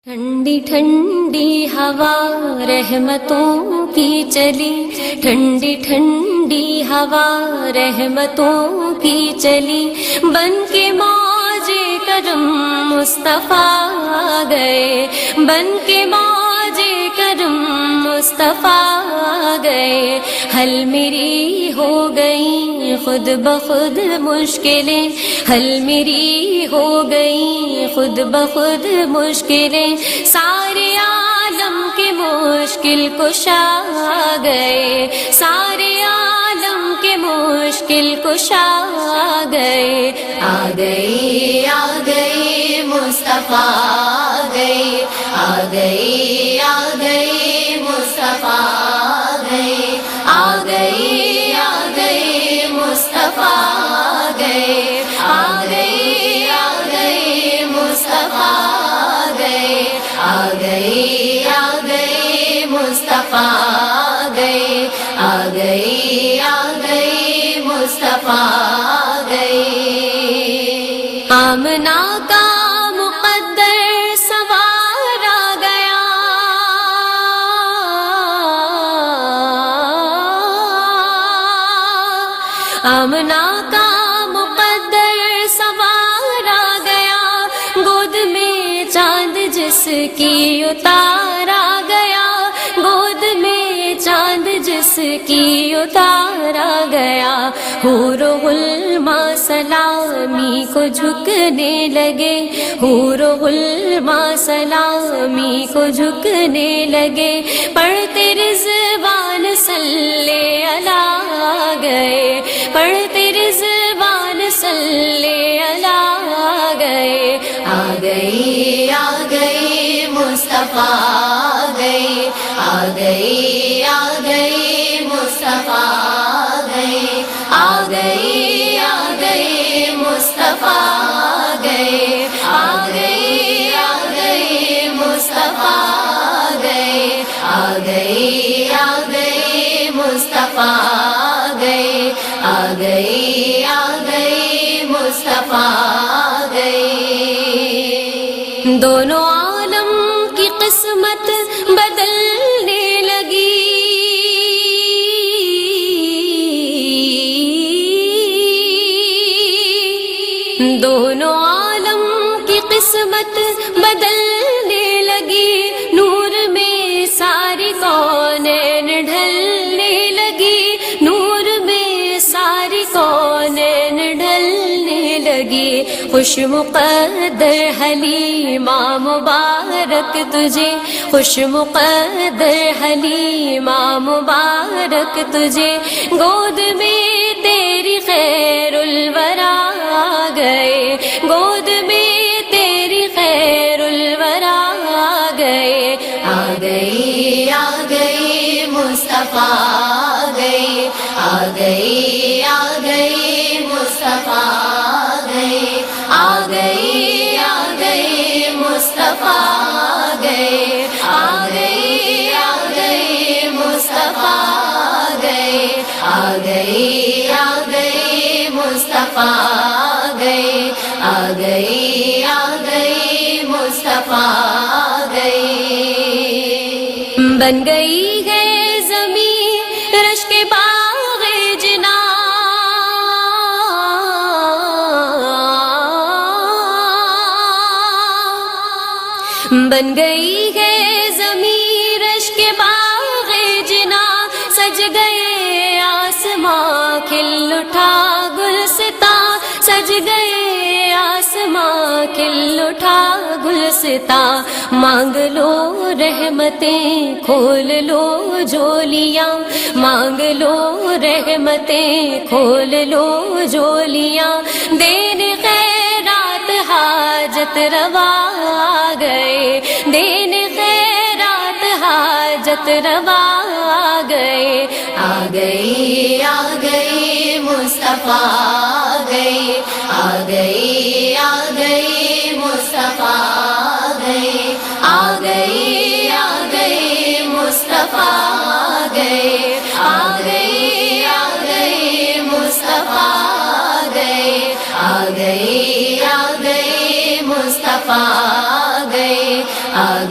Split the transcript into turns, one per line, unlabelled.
ٹھنڈی ٹھنڈی ہوا رحمتوں کی چلی، ٹھنڈی ٹھنڈی ہوا رحمتوں کی چلی، بن کے موج کرم مصطفیٰ گئے، بن کے موج کرم مصطفیٰ گئے، حل میری ہو گئی خود بخود مشکلیں، حل میری ہو گئی خود بخود مشکلیں، سارے عالم کے مشکل کشا گئے، سارے عالم کے مشکل کشا گئے، آ گئے مصطفیٰ گئے، آ گئے مصطفیٰ گئے، آ گئے مصطفیٰ گئے، آ گئے مصطفیٰ گئے، آ گئے مصطفیٰ گئے، آ گئے مصطفیٰ گئے، آمنہ کا مقدر سوار آ گیا، آمنہ کا مقدر سوار آ گیا، گود میں چاند جس کی اتارا گیا، گود میں چاند جس کی اتارا گیا، حور و غلماں سلامی کو جھکنے لگے، حور و غلماں سلامی کو جھکنے لگے، پڑھتے رضوان صلی علی گئے، پڑھتے رضوان صلی علی گئے، آ گئے مصطفیٰ گئے، آ گئے مصطفیٰ گئے، آ گئے مصطفیٰ گئے، آ گئے مصطفیٰ گئے، آ گئے مصطفیٰ گئے، آ گئے مصطفیٰ گئے، دونوں عالم کی قسمت بدلنے لگی، دونوں عالم کی قسمت بدلنے لگی، نور میں ساری کونین ڈھلنے لگی، نور میں ساری کونین ڈھلنے لگی، خوش مقدر حلیمہ مبارک تجھے، خوش مقدر حلیمہ مبارک تجھے، گود میں تیری خیر الورا گئے، گود میں تیری خیر الورا گئے، آ گئے مصطفیٰ گئے، آ گئے مصطفیٰ گئے، آ گئے مصطفیٰ گئے، آ گئے مصطفیٰ گئے، آ گئے مصطفیٰ گئے، آ گئے مصطفیٰ گئے، بن گئی ہے زمین رشک باغ جنا، بن گئی ہے زمین رشک باغ جنا، سج گئے آسماں کھل اٹھا گلستاں، سج گئے آسماں کھل اٹھا گلستاں، مانگ لو رحمتیں کھول لو جولیاں، مانگ لو رحمتیں کھول لو جولیاں، دین خیرات حاجت روا گئے، دین خیرات حاجت روا گئے، آ گئے مصطفیٰ گئے، آ گئے مصطفیٰ گئے، آ گئے مصطفیٰ گئے، آ گئے مصطفیٰ گئے، آ گئے مصطفیٰ گئے، آگے